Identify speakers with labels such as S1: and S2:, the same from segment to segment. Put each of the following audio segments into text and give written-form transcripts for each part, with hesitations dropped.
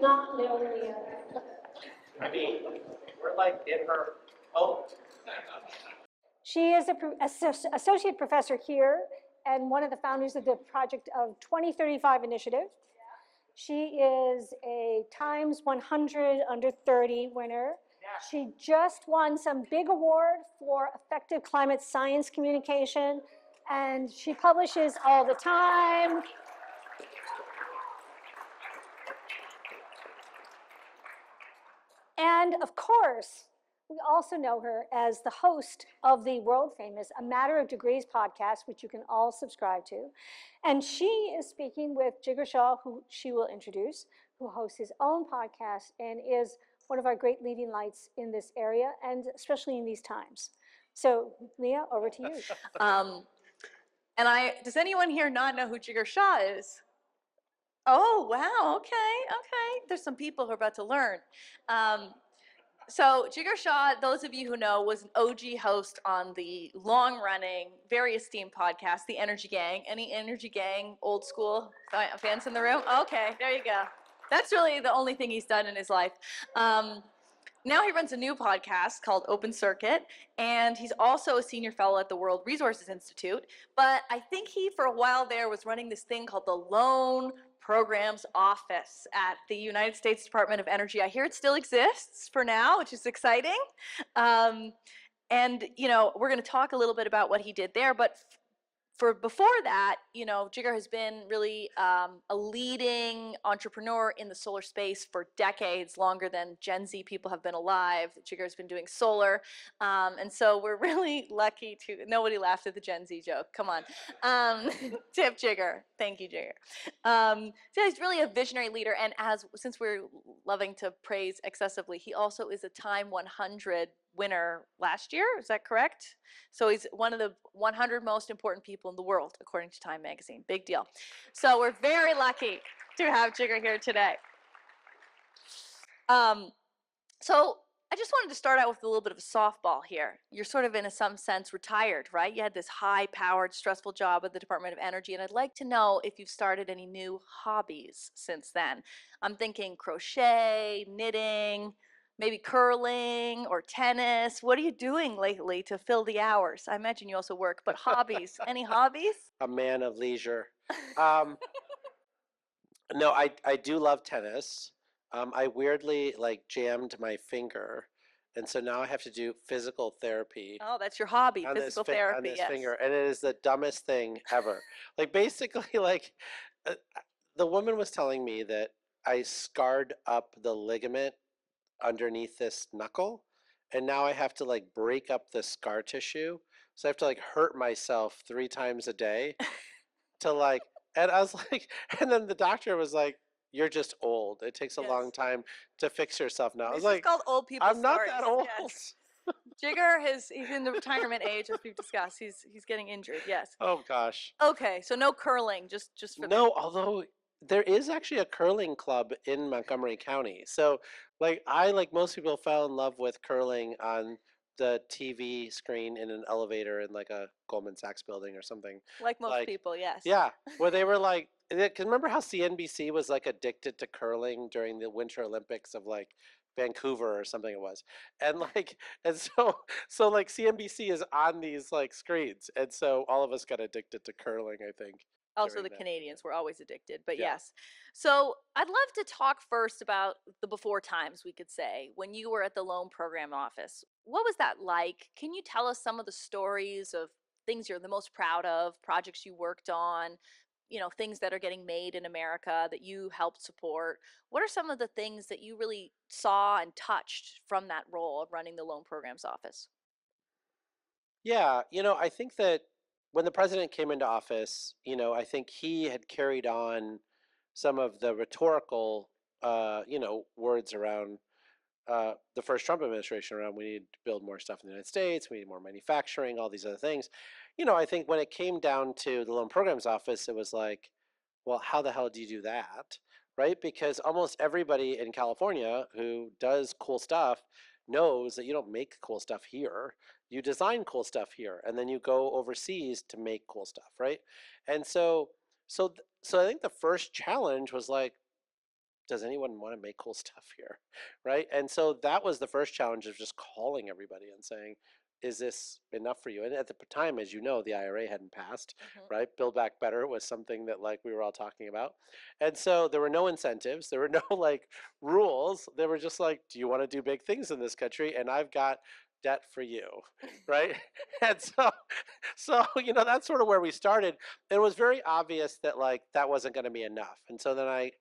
S1: not know Leah.
S2: I mean, we're like in her home.
S1: She is an associate professor here and one of the founders of the Project of 2035 initiative. She is a Times 100 under 30 winner. She just won some big award for effective climate science communication, and she publishes all the time. And of course, we also know her as the host of the world famous A Matter of Degrees podcast, which you can all subscribe to. And she is speaking with Jigar Shah, who she will introduce, who hosts his own podcast and is one of our great leading lights in this area, and especially in these times. So, Leah, over to you.
S3: Does anyone here not know who Jigar Shah is? Oh, wow, okay. There's some people who are about to learn. So Jigar Shah, those of you who know, was an OG host on the long-running, very esteemed podcast, The Energy Gang. Any Energy Gang old school fans in the room? Okay, there you go. That's really the only thing he's done in his life. Now he runs a new podcast called Open Circuit, and he's also a senior fellow at the World Resources Institute. But I think he, for a while there, was running this thing called the Loan Programs Office at the United States Department of Energy. I hear it still exists for now, which is exciting. And, we're going to talk a little bit about what he did there, but for before that, Jigar has been really a leading entrepreneur in the solar space for decades, longer than Gen Z people have been alive. Jigar has been doing solar. And so we're really lucky to, nobody laughed at the Gen Z joke, come on. Tip Jigar, thank you, Jigar. So he's really a visionary leader, and since we're loving to praise excessively, he also is a Time 100 winner last year, is that correct? So he's one of the 100 most important people in the world, according to Time magazine. Big deal. So we're very lucky to have Jigar here today. So I just wanted to start out with a little bit of a softball here. You're sort of, in some sense, retired, right? You had this high-powered, stressful job at the Department of Energy, and I'd like to know if you've started any new hobbies since then. I'm thinking crochet, knitting, maybe curling or tennis. What are you doing lately to fill the hours? I imagine you also work, but hobbies. Any hobbies?
S2: A man of leisure. No, I do love tennis. I weirdly jammed my finger, and so now I have to do physical therapy.
S3: Oh, that's your hobby,
S2: on
S3: physical therapy.
S2: On this
S3: yes.
S2: finger, and it is the dumbest thing ever. Basically, the woman was telling me that I scarred up the ligament underneath this knuckle, and now I have to break up the scar tissue, so I have to hurt myself 3 times a day to and I was and then the doctor was like, you're just old, it takes a long time to fix yourself now. I was
S3: It's called old people
S2: I'm not
S3: stories.
S2: that old.
S3: Yes. Jigar he's in the retirement age, as we've discussed. He's getting injured. Yes.
S2: Oh gosh.
S3: Okay, so no curling, just for
S2: no. Although there is actually a curling club in Montgomery County, so I most people fell in love with curling on the TV screen in an elevator in a Goldman Sachs building or something.
S3: Like most people, yes.
S2: Yeah, where they were because remember how CNBC was addicted to curling during the Winter Olympics of Vancouver or something it was, and so CNBC is on these screens, and so all of us got addicted to curling, I think.
S3: Also the Canadians were always addicted, but yes. So I'd love to talk first about the before times, we could say, when you were at the Loan Program Office. What was that like? Can you tell us some of the stories of things you're the most proud of, projects you worked on, things that are getting made in America that you helped support? What are some of the things that you really saw and touched from that role of running the Loan Programs Office?
S2: Yeah, I think that when the president came into office, I think he had carried on some of the rhetorical, words around the first Trump administration around we need to build more stuff in the United States, we need more manufacturing, all these other things. I think when it came down to the Loan Programs Office, it was well, how the hell do you do that, right? Because almost everybody in California who does cool stuff knows that you don't make cool stuff here. You design cool stuff here, and then you go overseas to make cool stuff, right? And so I think the first challenge was does anyone want to make cool stuff here, right? And so that was the first challenge of just calling everybody and saying, is this enough for you? And at the time, as you know, the IRA hadn't passed, right? Build Back Better was something that like we were all talking about. And so there were no incentives, there were no like rules. They were just like, do you want to do big things in this country? And I've got debt for you, right? And so that's sort of where we started. And it was very obvious that like that wasn't going to be enough. And so then I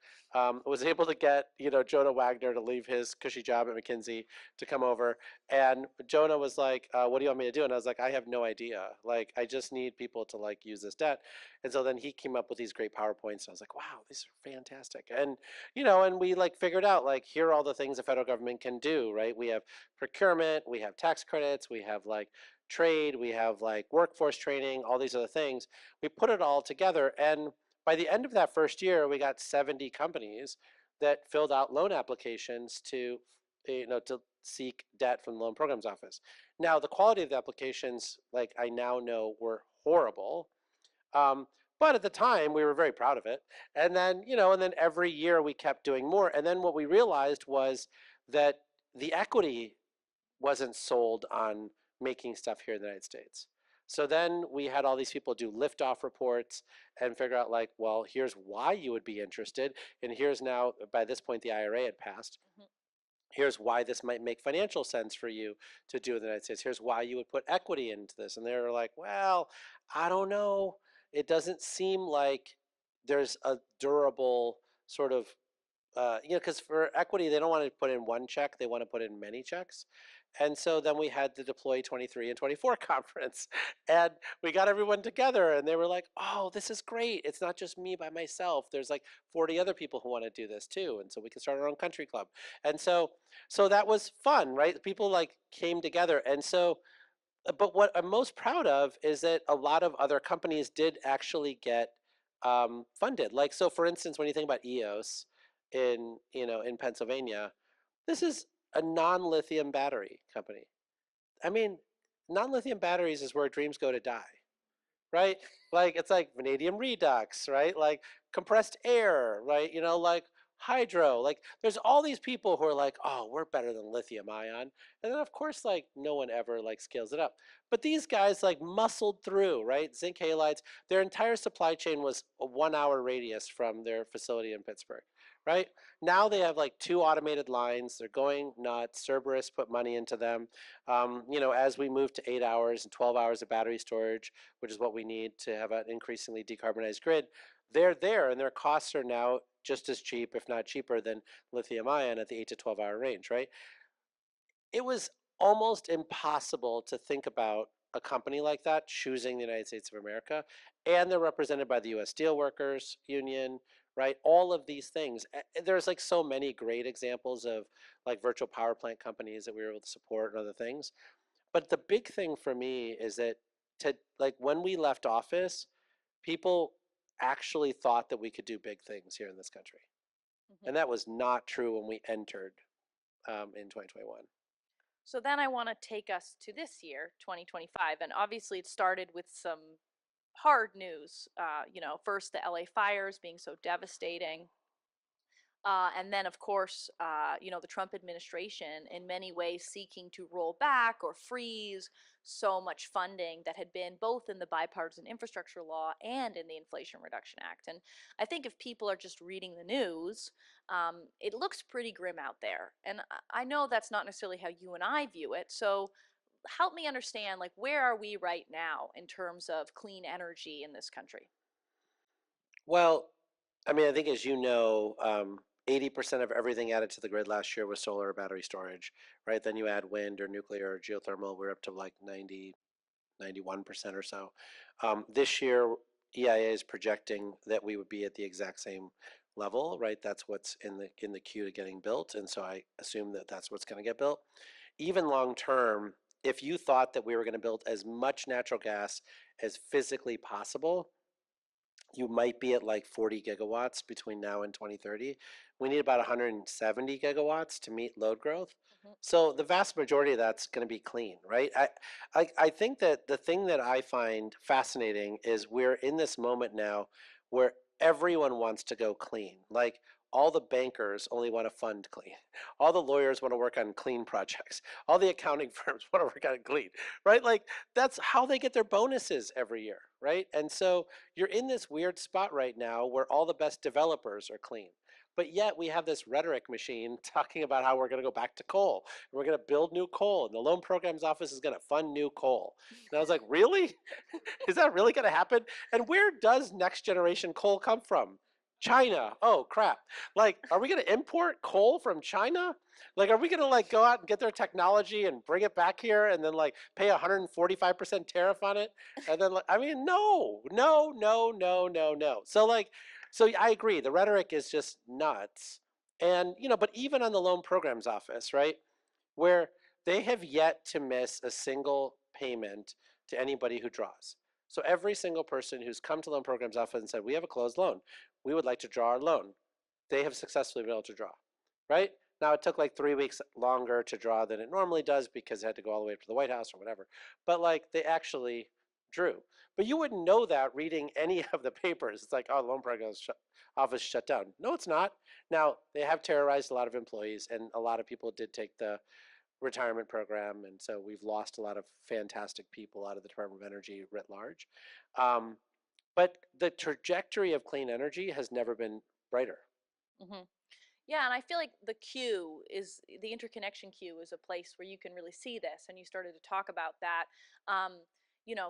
S2: was able to get Jonah Wagner to leave his cushy job at McKinsey to come over, and Jonah was like, "What do you want me to do?" And I was like, "I have no idea. Like, I just need people to like use this debt." And so then he came up with these great PowerPoints, and I was like, "Wow, these are fantastic!" And we like figured out like here are all the things the federal government can do. Right? We have procurement, we have tax credits, we have like trade, we have like workforce training, all these other things. We put it all together, and by the end of that first year, we got 70 companies that filled out loan applications to seek debt from the loan programs office. Now, the quality of the applications, like I now know, were horrible. Um, but at the time, we were very proud of it. And then every year we kept doing more. And then what we realized was that the equity wasn't sold on making stuff here in the United States. So then we had all these people do liftoff reports and figure out like, well, here's why you would be interested. And here's now, by this point, the IRA had passed. Here's why this might make financial sense for you to do in the United States. Here's why you would put equity into this. And they were like, well, I don't know. It doesn't seem like there's a durable sort of because for equity, they don't want to put in one check, they want to put in many checks. And so then we had the Deploy 23 and 24 conference, and we got everyone together, and they were like, oh, this is great. It's not just me by myself. There's like 40 other people who want to do this too. And so we can start our own country club. And so that was fun, right? People like came together. And so, but what I'm most proud of is that a lot of other companies did actually get funded. Like, so for instance, when you think about EOS, in Pennsylvania, this is a non-lithium battery company. I mean, non-lithium batteries is where dreams go to die, right? Like it's like vanadium redox, right? Like compressed air, right? Like hydro. Like there's all these people who are like, oh, we're better than lithium ion. And then of course, like no one ever like scales it up. But these guys like muscled through, right? Zinc halides, their entire supply chain was a 1 hour radius from their facility in Pittsburgh, right? Now they have like 2 automated lines. They're going nuts. Cerberus put money into them. As we move to 8 hours and 12 hours of battery storage, which is what we need to have an increasingly decarbonized grid, they're there, and their costs are now just as cheap, if not cheaper, than lithium ion at the 8 to 12 hour range, right? It was almost impossible to think about a company like that choosing the United States of America, and they're represented by the U.S. Steelworkers Union, right? All of these things. There's like so many great examples of like virtual power plant companies that we were able to support and other things. But the big thing for me is that when we left office, people actually thought that we could do big things here in this country. And that was not true when we entered in 2021.
S3: So then I want to take us to this year, 2025. And obviously, it started with some hard news. First, the LA fires being so devastating. And then, of course, the Trump administration in many ways seeking to roll back or freeze so much funding that had been both in the bipartisan infrastructure law and in the Inflation Reduction Act. And I think if people are just reading the news, it looks pretty grim out there. And I know that's not necessarily how you and I view it. So help me understand, like, where are we right now in terms of clean energy in this country?
S2: Well, I mean, I think as 80% of everything added to the grid last year was solar or battery storage, right? Then you add wind or nuclear or geothermal, we're up to like 91% or so. This year, EIA is projecting that we would be at the exact same level, right? That's what's in the queue to getting built, and so I assume that that's what's going to get built. Even long term, if you thought that we were going to build as much natural gas as physically possible, you might be at like 40 gigawatts between now and 2030. We need about 170 gigawatts to meet load growth. So the vast majority of that's going to be clean, right? I think that the thing that I find fascinating is we're in this moment now where everyone wants to go clean. Like all the bankers only want to fund clean. All the lawyers want to work on clean projects. All the accounting firms want to work on clean, right? Like that's how they get their bonuses every year, right? And so you're in this weird spot right now where all the best developers are clean. But yet we have this rhetoric machine talking about how we're going to go back to coal. And we're going to build new coal. And the loan programs office is going to fund new coal. And I was like, really? Is that really going to happen? And where does next generation coal come from? China. Oh, crap. Like, are we going to import coal from China? Like, are we going to like go out and get their technology and bring it back here and then like pay 145% tariff on it? And then, like, I mean, no, no, no, no, no, no. So I agree. The rhetoric is just nuts. And, but even on the loan programs office, right, where they have yet to miss a single payment to anybody who draws. So every single person who's come to loan programs office and said, we have a closed loan, we would like to draw our loan, they have successfully been able to draw, right? Now it took like 3 weeks longer to draw than it normally does because it had to go all the way up to the White House or whatever. But like they actually drew. But you wouldn't know that reading any of the papers. It's like, oh, loan programs office shut down. No, it's not. Now they have terrorized a lot of employees, and a lot of people did take the retirement program, and so we've lost a lot of fantastic people out of the Department of Energy writ large. But the trajectory of clean energy has never been brighter.
S3: Mm-hmm. Yeah, and I feel like the interconnection queue is a place where you can really see this, and you started to talk about that.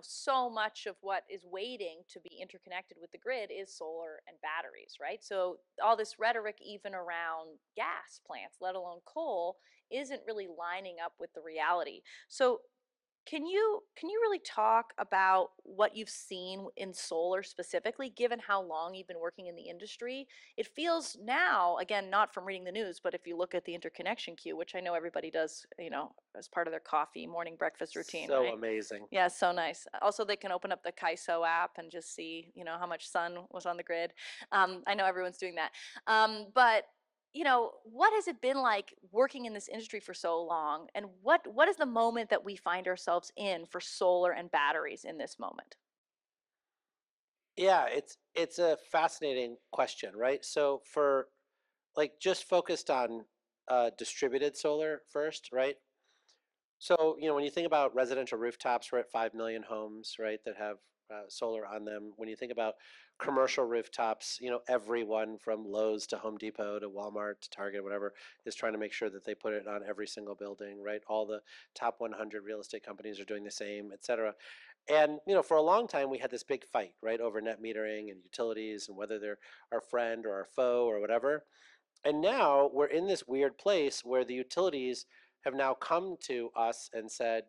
S3: So much of what is waiting to be interconnected with the grid is solar and batteries, right? So all this rhetoric, even around gas plants, let alone coal, isn't really lining up with the reality. So can you really talk about what you've seen in solar specifically, given how long you've been working in the industry? It feels now, again, not from reading the news, but if you look at the interconnection queue, which I know everybody does, as part of their coffee morning breakfast routine,
S2: So
S3: right?
S2: amazing.
S3: Yeah, so nice. Also, they can open up the Kaiso app and just see, how much sun was on the grid. I know everyone's doing that. But what has it been like working in this industry for so long? And what is the moment that we find ourselves in for solar and batteries in this moment?
S2: Yeah, it's a fascinating question, right? So for like just focused on distributed solar first, right? So, when you think about residential rooftops, we're at 5 million homes, right, that have solar on them. When you think about commercial rooftops, everyone from Lowe's to Home Depot to Walmart to Target, whatever, is trying to make sure that they put it on every single building, right? All the top 100 real estate companies are doing the same, et cetera. And, for a long time, we had this big fight, right, over net metering and utilities and whether they're our friend or our foe or whatever. And now we're in this weird place where the utilities have now come to us and said,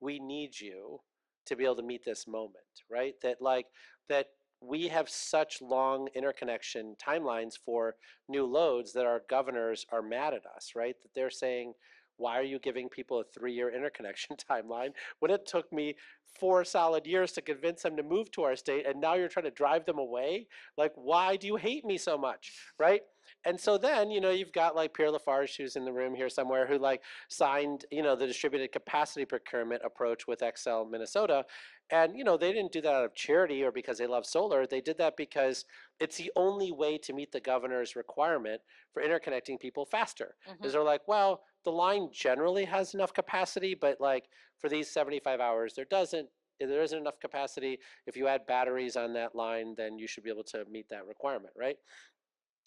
S2: we need you to be able to meet this moment, right? That we have such long interconnection timelines for new loads that our governors are mad at us, right? That they're saying, why are you giving people a 3-year interconnection timeline when it took me 4 solid years to convince them to move to our state, and now you're trying to drive them away? Like, why do you hate me so much, right? And so then, you've got like Pierre Lafarge, who's in the room here somewhere, who like signed, the distributed capacity procurement approach with Excel Minnesota. And, they didn't do that out of charity or because they love solar. They did that because it's the only way to meet the governor's requirement for interconnecting people faster. Is they're like, well, the line generally has enough capacity, but like for these 75 hours, there isn't enough capacity. If you add batteries on that line, then you should be able to meet that requirement, right?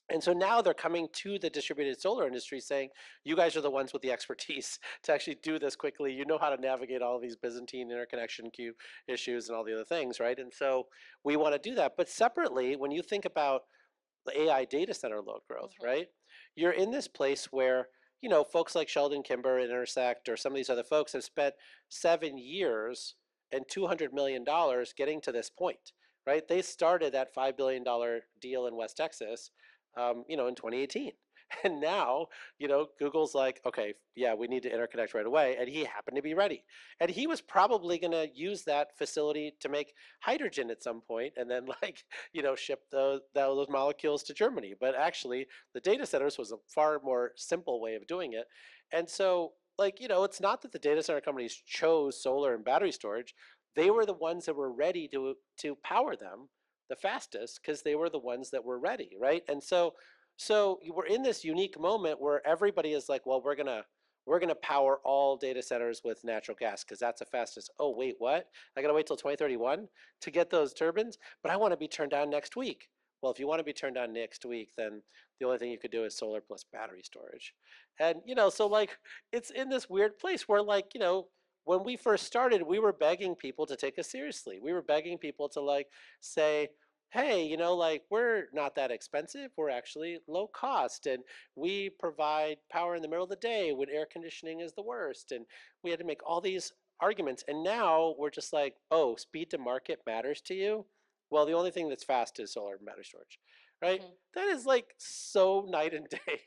S2: And so now they're coming to the distributed solar industry saying, you guys are the ones with the expertise to actually do this quickly. You know how to navigate all of these Byzantine interconnection queue issues and all the other things, right? And so we want to do that. But separately, when you think about the AI data center load growth, right? You're in this place where, folks like Sheldon Kimber at Intersect or some of these other folks have spent 7 years and $200 million getting to this point, right? They started that $5 billion deal in West Texas, in 2018. And now, Google's like, okay, yeah, we need to interconnect right away. And he happened to be ready. And he was probably going to use that facility to make hydrogen at some point and then like, ship those molecules to Germany. But actually, the data centers was a far more simple way of doing it. And so, like, it's not that the data center companies chose solar and battery storage. They were the ones that were ready to power them the fastest because they were the ones that were ready, right? And so So we're in this unique moment where everybody is like, well, we're gonna power all data centers with natural gas because that's the fastest. Oh, wait, what? I gotta wait till 2031 to get those turbines, but I want to be turned on next week. Well, if you want to be turned on next week, then the only thing you could do is solar plus battery storage. And so like it's in this weird place where like, when we first started, we were begging people to take us seriously. We were begging people to like say, hey, like we're not that expensive. We're actually low cost and we provide power in the middle of the day when air conditioning is the worst. And we had to make all these arguments. And now we're just like, oh, speed to market matters to you? Well, the only thing that's fast is solar and battery storage, right?
S3: Mhm.
S2: That is like so night and day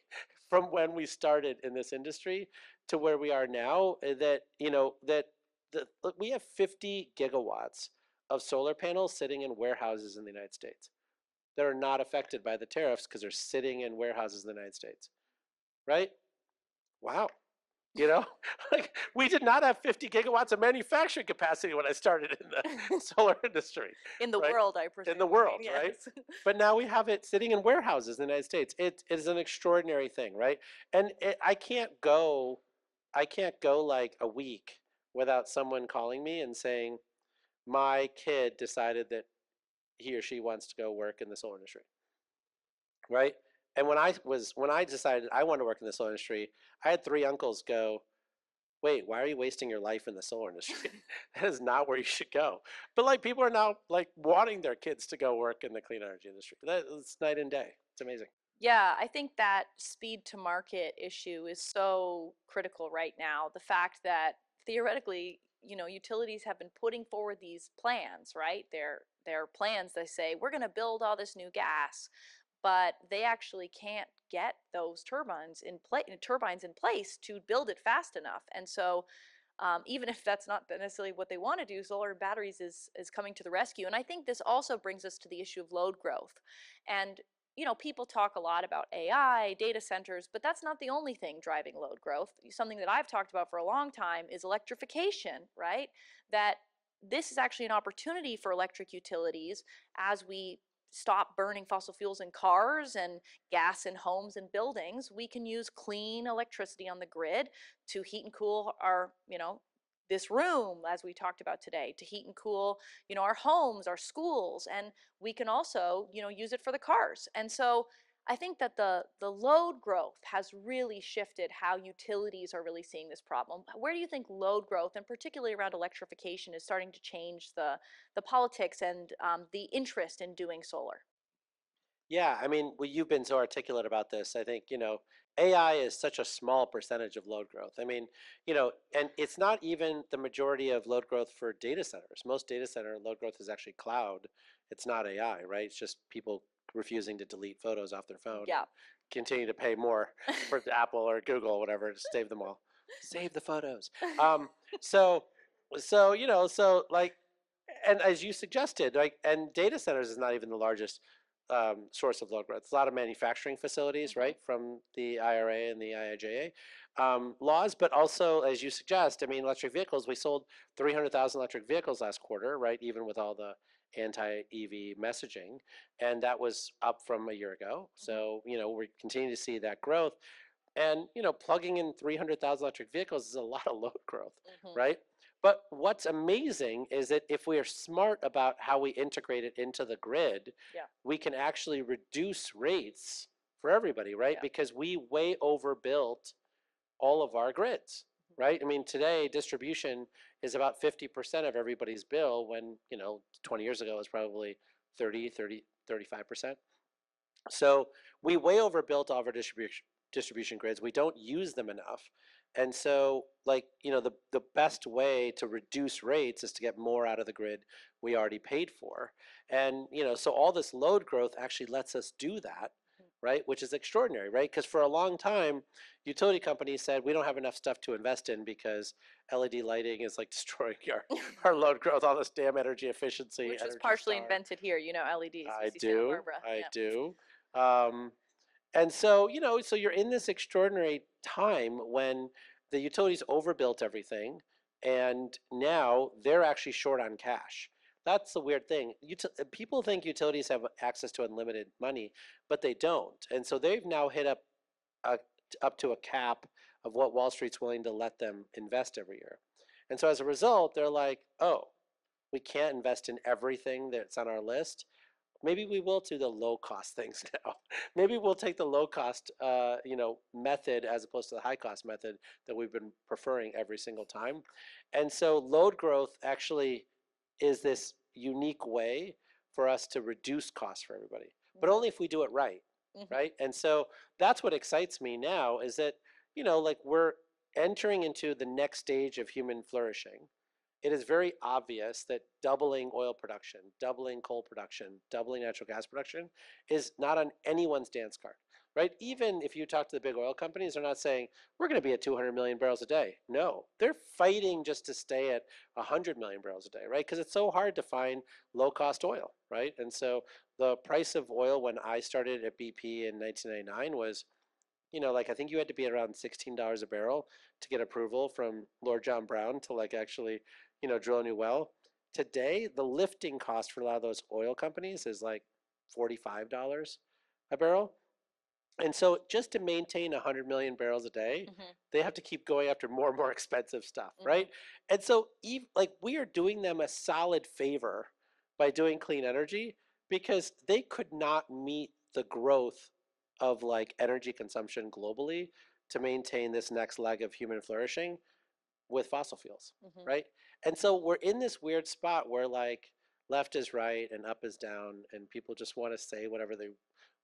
S2: from when we started in this industry to where we are now. Look, we have 50 gigawatts of solar panels sitting in warehouses in the United States that are not affected by the tariffs because they're sitting in warehouses in the United States, right? Wow. You know, like we did not have 50 gigawatts of manufacturing capacity when I started in the solar industry.
S3: In the
S2: Right?
S3: world, I presume.
S2: In the world, right?
S3: Yes.
S2: But now we have it sitting in warehouses in the United States. It is an extraordinary thing, right? And I can't go like a week without someone calling me and saying, my kid decided that he or she wants to go work in the solar industry, right? And when I decided I wanted to work in the solar industry, I had three uncles go, "Wait, why are you wasting your life in the solar industry? That is not where you should go." But like people are now like wanting their kids to go work in the clean energy industry. It's night and day. It's amazing.
S3: Yeah, I think that speed to market issue is so critical right now. The fact that theoretically, utilities have been putting forward these plans, right? They're plans. They say we're going to build all this new gas, but they actually can't get those turbines in place to build it fast enough. And so, even if that's not necessarily what they want to do, solar batteries is coming to the rescue. And I think this also brings us to the issue of load growth. And people talk a lot about AI, data centers, but that's not the only thing driving load growth. Something that I've talked about for a long time is electrification, right? That this is actually an opportunity for electric utilities as we stop burning fossil fuels in cars and gas in homes and buildings. We can use clean electricity on the grid to heat and cool our, this room, as we talked about today, to heat and cool, our homes, our schools, and we can also, use it for the cars. And so I think that the load growth has really shifted how utilities are really seeing this problem. Where do you think load growth, and particularly around electrification, is starting to change the politics and the interest in doing solar?
S2: Yeah, I mean, well, you've been so articulate about this. I think, AI is such a small percentage of load growth. I mean, and it's not even the majority of load growth for data centers. Most data center load growth is actually cloud. It's not AI, right? It's just people refusing to delete photos off their phone
S3: Yeah.
S2: and continue to pay more for Apple or Google or whatever to save them all. Save the photos. Um, so, so like, and as you suggested, like, and data centers is not even the largest source of load growth. It's a lot of manufacturing facilities,
S3: Mhm.
S2: right, from the IRA and the IIJA laws, but also, as you suggest, I mean, electric vehicles. We sold 300,000 electric vehicles last quarter, right, even with all the anti-EV messaging, and that was up from a year ago. So, we continue to see that growth. And, plugging in 300,000 electric vehicles is a lot of load growth,
S3: Mhm.
S2: right? But what's amazing is that if we are smart about how we integrate it into the grid,
S3: Yeah.
S2: we can actually reduce rates for everybody, right?
S3: Yeah.
S2: Because we way overbuilt all of our grids, right? I mean, today distribution is about 50% of everybody's bill when, 20 years ago it was probably 35%. So we way overbuilt all of our distribution grids. We don't use them enough. And so, like, the best way to reduce rates is to get more out of the grid we already paid for. And, so all this load growth actually lets us do that, right? Which is extraordinary, right? Because for a long time, utility companies said we don't have enough stuff to invest in because LED lighting is like destroying our load growth, all this damn energy efficiency,
S3: Which was
S2: energy
S3: partially
S2: star.
S3: invented here, LEDs,
S2: I
S3: UC Santa
S2: do.
S3: Barbara.
S2: I
S3: Yeah.
S2: do. Um, and so, so you're in this extraordinary time when the utilities overbuilt everything and now they're actually short on cash. That's the weird thing. People think utilities have access to unlimited money, but they don't. And so they've now hit a, up to a cap of what Wall Street's willing to let them invest every year. And so as a result, they're like, oh, we can't invest in everything that's on our list. Maybe we will do the low cost things now. Maybe we'll take the low cost, method as opposed to the high cost method that we've been preferring every single time. And so load growth actually is this unique way for us to reduce costs for everybody, but only if we do it right, right? And so that's what excites me now is that, like we're entering into the next stage of human flourishing. It is very obvious that doubling oil production, doubling coal production, doubling natural gas production is not on anyone's dance card, right? Even if you talk to the big oil companies, they're not saying, we're going to be at 200 million barrels a day. No, they're fighting just to stay at 100 million barrels a day, right? Because it's so hard to find low cost oil, right? And so the price of oil when I started at BP in 1999 was, like I think you had to be around $16 a barrel to get approval from Lord John Brown to like actually, drill a new well. Today, the lifting cost for a lot of those oil companies is like $45 a barrel. And so just to maintain 100 million barrels a day, they have to keep going after more and more expensive stuff, right? And so like we are doing them a solid favor by doing clean energy because they could not meet the growth of like energy consumption globally to maintain this next leg of human flourishing with fossil fuels, right? And so we're in this weird spot where like left is right and up is down, and people just want to say whatever they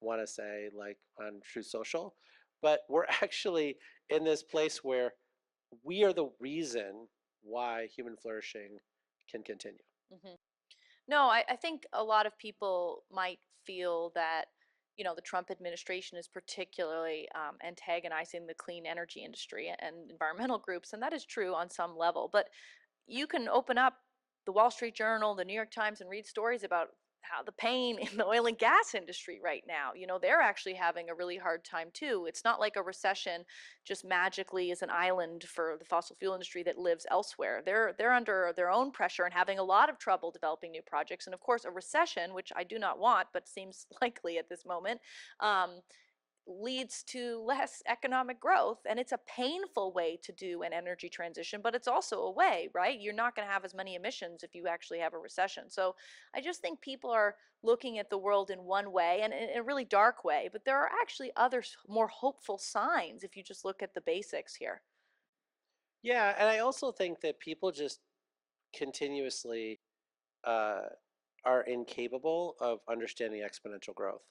S2: want to say, like on True Social. But we're actually in this place where we are the reason why human flourishing can continue.
S3: No, I think a lot of people might feel that, the Trump administration is particularly antagonizing the clean energy industry and environmental groups, and that is true on some level. But you can open up the Wall Street Journal, the New York Times, and read stories about how the pain in the oil and gas industry right now. They're actually having a really hard time too. It's not like a recession just magically is an island for the fossil fuel industry that lives elsewhere. They're under their own pressure and having a lot of trouble developing new projects. And of course, a recession, which I do not want, but seems likely at this moment, leads to less economic growth, and it's a painful way to do an energy transition, but it's also a way, right? You're not going to have as many emissions if you actually have a recession. So I just think people are looking at the world in one way and in a really dark way, but there are actually other more hopeful signs if you just look at the basics here.
S2: Yeah, and I also think that people just continuously uh, are incapable of understanding exponential growth,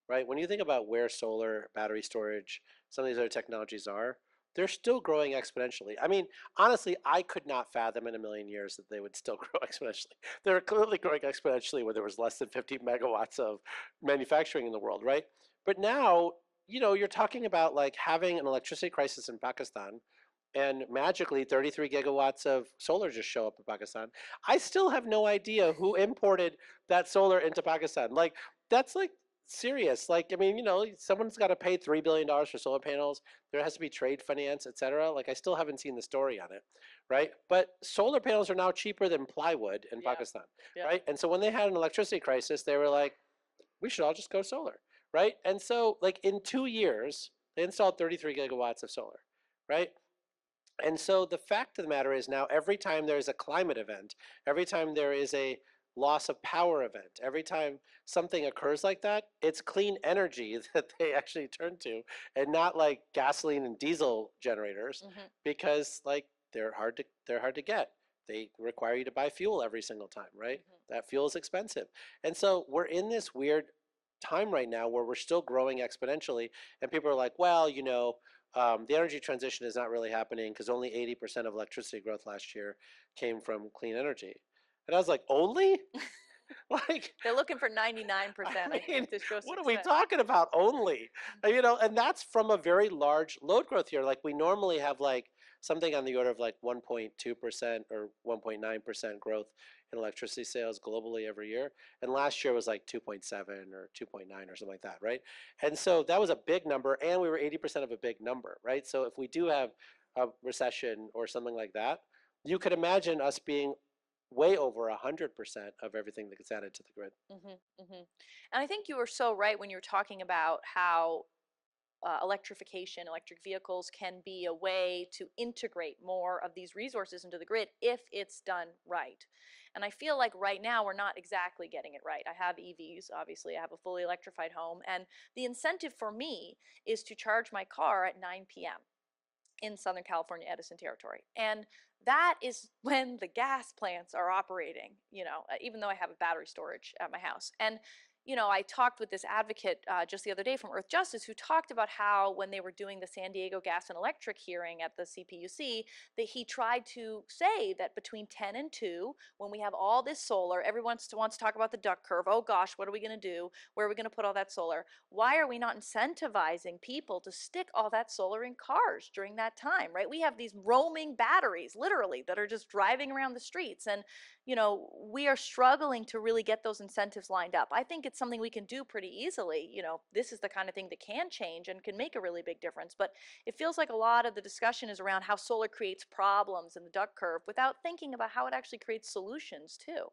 S2: right? When you think about where solar, battery storage, some of these other technologies are, they're still growing exponentially. I mean, honestly, I could not fathom in a million years that they would still grow exponentially. They're clearly growing exponentially when there was less than 50 megawatts of manufacturing in the world, right? But now, you're talking about like having an electricity crisis in Pakistan and magically 33 gigawatts of solar just show up in Pakistan. I still have no idea who imported that solar into Pakistan. Like, that's like serious. Like, I mean, someone's got to pay $3 billion for solar panels. There has to be trade finance, et cetera. Like, I still haven't seen the story on it, right? But solar panels are now cheaper than plywood in Pakistan, right? And so when they had an electricity crisis, they were like, we should all just go solar, right? And so, like, in 2 years, they installed 33 gigawatts of solar, right? And so the fact of the matter is now every time there is a climate event, every time there is a loss of power event, every time something occurs like that, it's clean energy that they actually turn to and not like gasoline and diesel generators because like they're hard to get. They require you to buy fuel every single time, right? That fuel is expensive. And so we're in this weird time right now where we're still growing exponentially and people are like, well, the energy transition is not really happening because only 80% of electricity growth last year came from clean energy. And I was like, only? Like,
S3: They're looking for 99%.
S2: I mean,
S3: To show
S2: what are we
S3: success.
S2: talking about? Only, and that's from a very large load growth year. Like we normally have like something on the order of like 1.2% or 1.9% growth in electricity sales globally every year. And last year was like 2.7 or 2.9 or something like that, right? And so that was a big number, and we were 80% of a big number, right? So if we do have a recession or something like that, you could imagine us being way over 100% of everything that gets added to the grid.
S3: And I think you were so right when you were talking about how electrification, electric vehicles can be a way to integrate more of these resources into the grid if it's done right. And I feel like right now we're not exactly getting it right. I have EVs, obviously, I have a fully electrified home, and the incentive for me is to charge my car at 9 p.m. in Southern California, Edison territory. And that is when the gas plants are operating, even though I have a battery storage at my house. And I talked with this advocate just the other day from Earth Justice who talked about how when they were doing the San Diego Gas and Electric hearing at the CPUC, that he tried to say that between 10 and 2, when we have all this solar, everyone wants to talk about the duck curve. Oh gosh, what are we going to do? Where are we going to put all that solar? Why are we not incentivizing people to stick all that solar in cars during that time, right? We have these roaming batteries, literally, that are just driving around the streets. And we are struggling to really get those incentives lined up. I think it's something we can do pretty easily. This is the kind of thing that can change and can make a really big difference. But it feels like a lot of the discussion is around how solar creates problems in the duck curve without thinking about how it actually creates solutions too.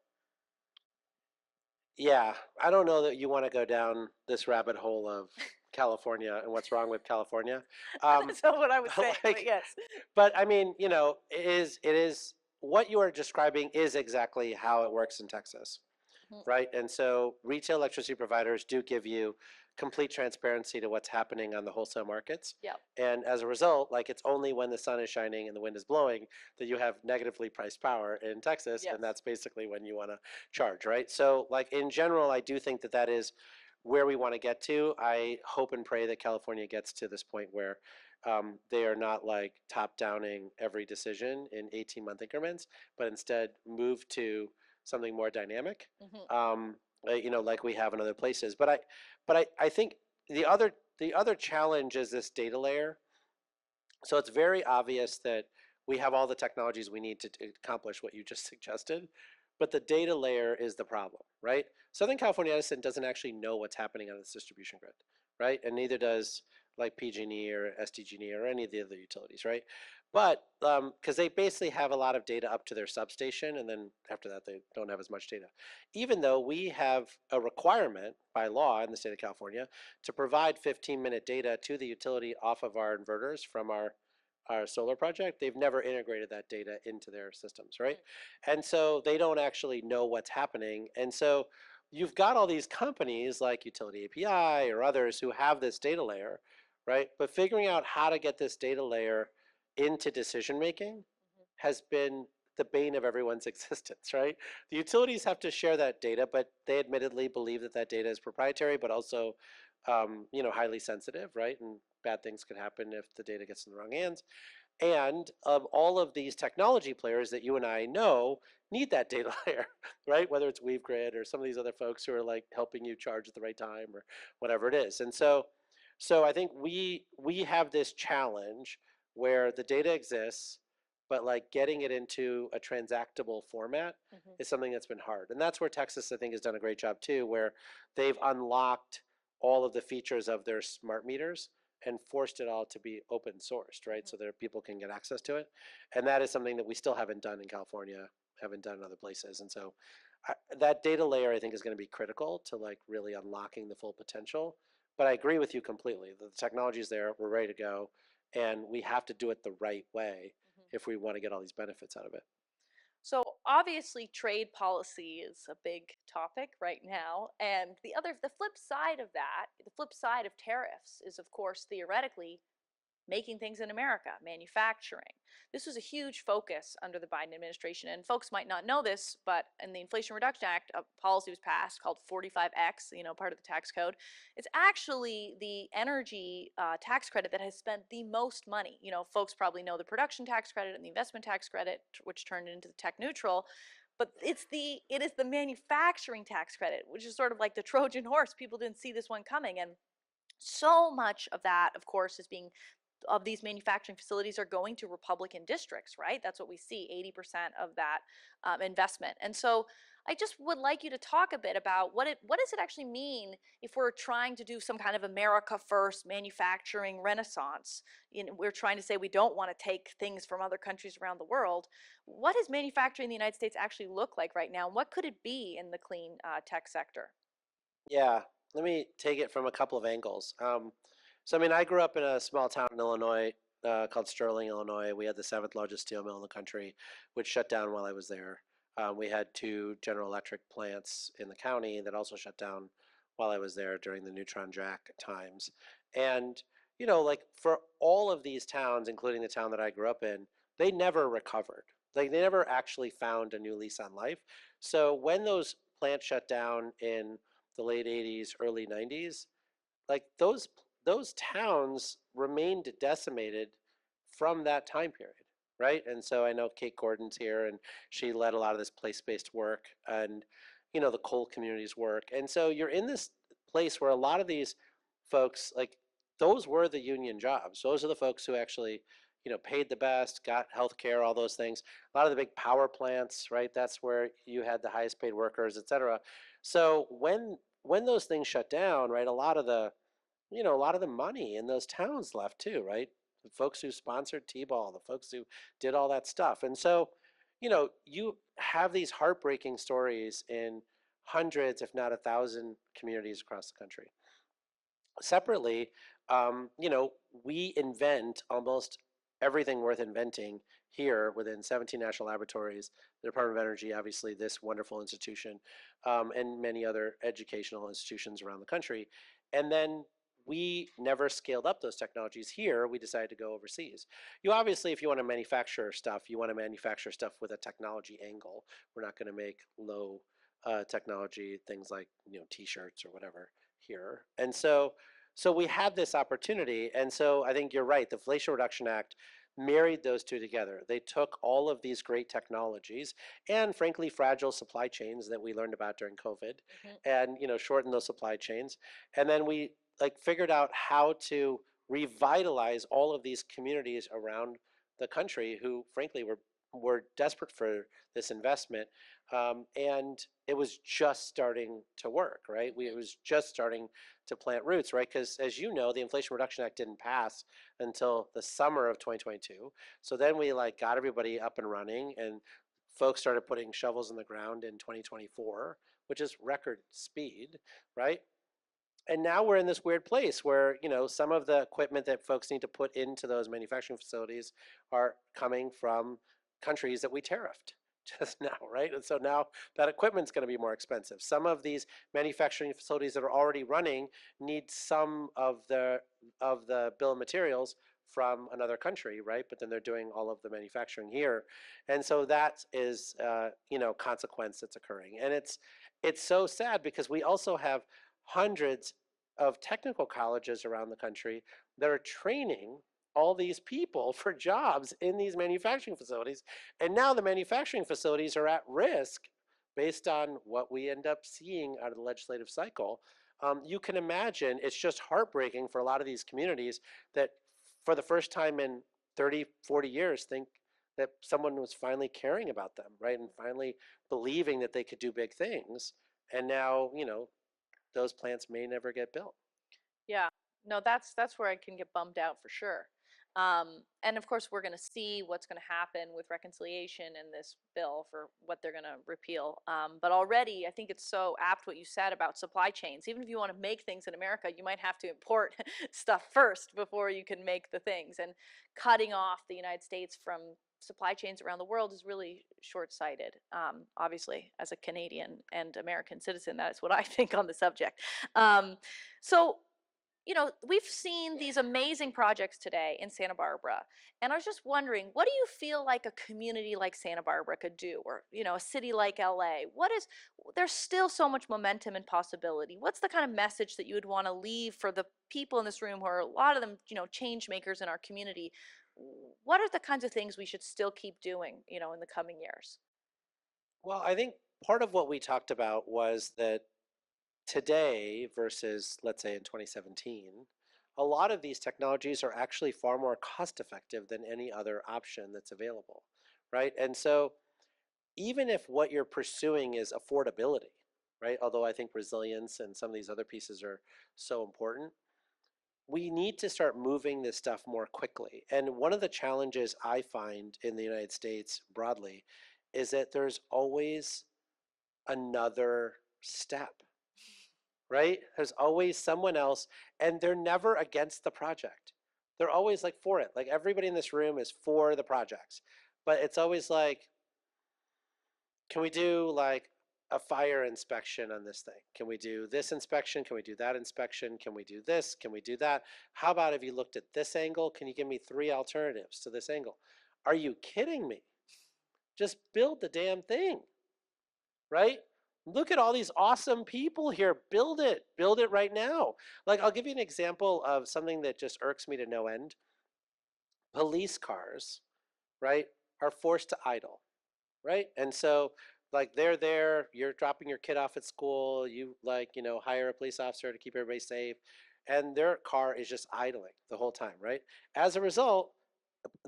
S2: Yeah, I don't know that you want to go down this rabbit hole of California and what's wrong with California.
S3: That's not what I was
S2: But
S3: saying, but yes.
S2: but I mean, it is what you are describing is exactly how it works in Texas,
S3: Mhm.
S2: right? And so retail electricity providers do give you complete transparency to what's happening on the wholesale markets.
S3: Yep.
S2: And as a result, like it's only when the sun is shining and the wind is blowing that you have negatively priced power in Texas.
S3: Yes.
S2: And that's basically when you want to charge, right? So, like in general, I do think that that is where we want to get to. I hope and pray that California gets to this point where they are not like top downing every decision in 18-month increments, but instead move to something more dynamic,
S3: Mhm.
S2: like we have in other places. But I think the other challenge is this data layer. So it's very obvious that we have all the technologies we need to accomplish what you just suggested, but the data layer is the problem, right? Southern California Edison doesn't actually know what's happening on its distribution grid, right? And neither does like PG&E or SDG&E or any of the other utilities, right? But because they basically have a lot of data up to their substation, and then after that they don't have as much data. Even though we have a requirement by law in the state of California to provide 15-minute data to the utility off of our inverters from our solar project, they've never integrated that data into their systems, right? And so they don't actually know what's happening. And so you've got all these companies like Utility API or others who have this data layer, right? But figuring out how to get this data layer into decision making has been the bane of everyone's existence, right? The utilities have to share that data, but they admittedly believe that that data is proprietary, but also, highly sensitive, right? And bad things could happen if the data gets in the wrong hands. And all of these technology players that you and I know need that data layer, right? Whether it's WeaveGrid or some of these other folks who are like helping you charge at the right time or whatever it is. And so I think we have this challenge where the data exists, but like getting it into a transactable format is something that's been hard. And that's where Texas, I think, has done a great job too, where they've unlocked all of the features of their smart meters and forced it all to be open sourced, right? So that people can get access to it. And that is something that we still haven't done in California, haven't done in other places. And so that data layer, I think, is going to be critical to like really unlocking the full potential. But I agree with you completely. The technology is there, we're ready to go, and we have to do it the right way if we want to get all these benefits out of it.
S3: So obviously trade policy is a big topic right now, and the flip side of that, the flip side of tariffs is of course theoretically making things in America, manufacturing. This was a huge focus under the Biden administration, and folks might not know this, but in the Inflation Reduction Act, a policy was passed called 45X, part of the tax code. It's actually the energy tax credit that has spent the most money. Folks probably know the production tax credit and the investment tax credit, which turned into the tech neutral. But it is the manufacturing tax credit, which is sort of like the Trojan horse. People didn't see this one coming, and so much of that, of course, of these manufacturing facilities are going to Republican districts, right? That's what we see, 80% of that investment. And so I just would like you to talk a bit about what does it actually mean if we're trying to do some kind of America first manufacturing renaissance. We're trying to say we don't want to take things from other countries around the world. What does manufacturing in the United States actually look like right now? And what could it be in the clean tech sector?
S2: Yeah, let me take it from a couple of angles. So, I mean, I grew up in a small town in Illinois called Sterling, Illinois. We had the seventh largest steel mill in the country, which shut down while I was there. We had two General Electric plants in the county that also shut down while I was there during the neutron jack times. And, like for all of these towns, including the town that I grew up in, they never recovered. Like they never actually found a new lease on life. So when those plants shut down in the late 80s, early 90s, like those towns remained decimated from that time period, right? And so I know Kate Gordon's here, and she led a lot of this place-based work, and the coal communities work. And so you're in this place where a lot of these folks, like those were the union jobs. Those are the folks who actually paid the best, got health care, all those things. A lot of the big power plants, right? That's where you had the highest paid workers, et cetera. So when those things shut down, right, a lot of the money in those towns left too, right? The folks who sponsored T-ball, the folks who did all that stuff. And so, you have these heartbreaking stories in hundreds, if not 1,000 communities across the country. Separately, we invent almost everything worth inventing here within 17 national laboratories, the Department of Energy, obviously, this wonderful institution, and many other educational institutions around the country. And then we never scaled up those technologies here. We decided to go overseas. You obviously, if you want to manufacture stuff, you want to manufacture stuff with a technology angle. We're not going to make low technology things like t-shirts or whatever here. And so we had this opportunity, and so I think you're right. The Inflation Reduction Act married those two together. They took all of these great technologies and frankly fragile supply chains that we learned about during COVID, and shortened those supply chains. And then we figured out how to revitalize all of these communities around the country who frankly were desperate for this investment, and it was just starting to work, right? It was just starting to plant roots, right? Because as you know, the Inflation Reduction Act didn't pass until the summer of 2022. So then we got everybody up and running, and folks started putting shovels in the ground in 2024, which is record speed, right? And now we're in this weird place where some of the equipment that folks need to put into those manufacturing facilities are coming from countries that we tariffed just now, right? And so now that equipment's going to be more expensive. Some of these manufacturing facilities that are already running need some of the bill of materials from another country, right? But then they're doing all of the manufacturing here, and so that is consequence that's occurring, and it's so sad because we also have hundreds of technical colleges around the country that are training all these people for jobs in these manufacturing facilities. And now the manufacturing facilities are at risk based on what we end up seeing out of the legislative cycle. You can imagine it's just heartbreaking for a lot of these communities that for the first time in 30, 40 years think that someone was finally caring about them, right? And finally believing that they could do big things. And now, those plants may never get built.
S3: Yeah, no, that's where I can get bummed out for sure. And of course, we're going to see what's going to happen with reconciliation in this bill for what they're going to repeal. But already, I think it's so apt what you said about supply chains. Even if you want to make things in America, you might have to import stuff first before you can make the things. And cutting off the United States from supply chains around the world is really short-sighted. Obviously, as a Canadian and American citizen, that is what I think on the subject. So we've seen these amazing projects today in Santa Barbara. And I was just wondering, what do you feel like a community like Santa Barbara could do? Or, a city like LA? There's still so much momentum and possibility. What's the kind of message that you would want to leave for the people in this room who are a lot of them, change makers in our community? What are the kinds of things we should still keep doing, in the coming years?
S2: Well, I think part of what we talked about was that today versus, let's say, in 2017, a lot of these technologies are actually far more cost effective than any other option that's available, right? And so even if what you're pursuing is affordability, right? Although I think resilience and some of these other pieces are so important, we need to start moving this stuff more quickly. And one of the challenges I find in the United States broadly is that there's always another step, right? There's always someone else, and they're never against the project. They're always like for it. Like everybody in this room is for the projects, but it's always like, can we do like a fire inspection on this thing? Can we do this inspection? Can we do that inspection? Can we do this? Can we do that? How about if you looked at this angle? Can you give me 3 alternatives to this angle? Are you kidding me? Just build the damn thing, right? Look at all these awesome people here. Build it. Build it right now. Like, I'll give you an example of something that just irks me to no end. Police cars, right, are forced to idle, right? And so, like, they're there, you're dropping your kid off at school, you, like, hire a police officer to keep everybody safe, and their car is just idling the whole time, right? As a result,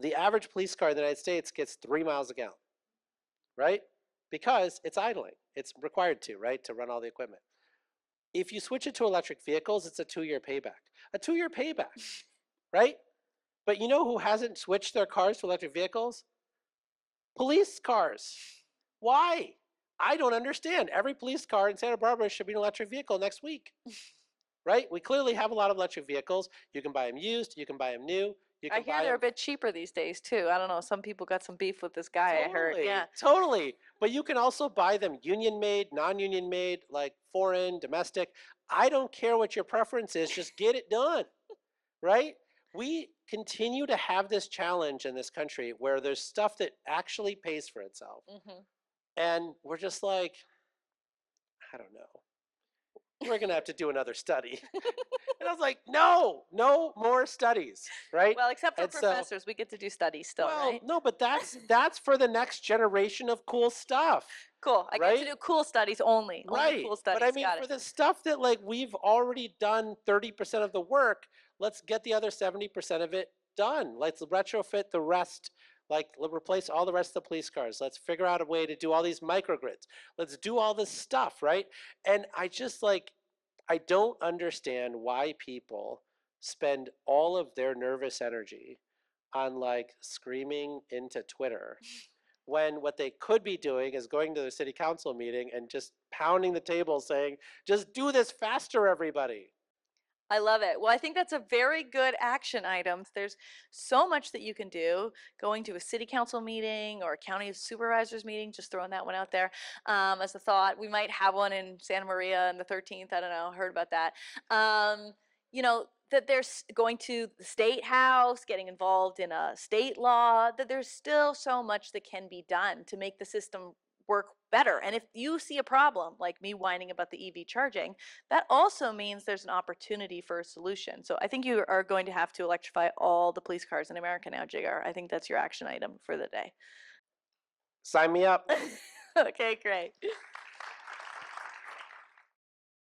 S2: the average police car in the United States gets 3 miles a gallon, right? Because it's idling. It's required to, right, to run all the equipment. If you switch it to electric vehicles, it's a 2-year payback. A 2-year payback, right? But you know who hasn't switched their cars to electric vehicles? Police cars. Why? I don't understand. Every police car in Santa Barbara should be an electric vehicle next week, right? We clearly have a lot of electric vehicles. You can buy them used. You can buy them new. You
S3: I
S2: can
S3: hear
S2: buy
S3: they're a
S2: them.
S3: bit cheaper these days too. I don't know. Some people got some beef with this guy. I heard.
S2: Totally,
S3: Yeah.
S2: totally. But you can also buy them union made, non-union made, like foreign, domestic. I don't care what your preference is. Just get it done, right? We continue to have this challenge in this country where there's stuff that actually pays for itself.
S3: Hmm.
S2: And we're just like, I don't know. We're going to have to do another study. And I was like, no more studies, right?
S3: Well, except for
S2: And so,
S3: professors, we get to do studies still,
S2: well,
S3: right?
S2: no, but that's for the next generation of cool stuff,
S3: Cool. I get
S2: right?
S3: to do cool studies only. Only
S2: Right.
S3: cool
S2: But
S3: studies.
S2: I mean,
S3: Got
S2: for
S3: it.
S2: the stuff that like we've already done 30% of the work, let's get the other 70% of it done. Let's retrofit the rest. Like, replace all the rest of the police cars. Let's figure out a way to do all these microgrids. Let's do all this stuff, right? And I just like, I don't understand why people spend all of their nervous energy on like screaming into Twitter when what they could be doing is going to the city council meeting and just pounding the table saying, just do this faster, everybody.
S3: I love it. Well, I think that's a very good action item. There's so much that you can do going to a city council meeting or a county supervisors meeting, just throwing that one out there as a thought. We might have one in Santa Maria on the 13th. I don't know. Heard about that. Um, that there's going to the state house, getting involved in a state law, that there's still so much that can be done to make the system work better. And if you see a problem, like me whining about the EV charging, that also means there's an opportunity for a solution. So I think you are going to have to electrify all the police cars in America now, Jigar. I think that's your action item for the day.
S2: Sign me up.
S3: Okay, great.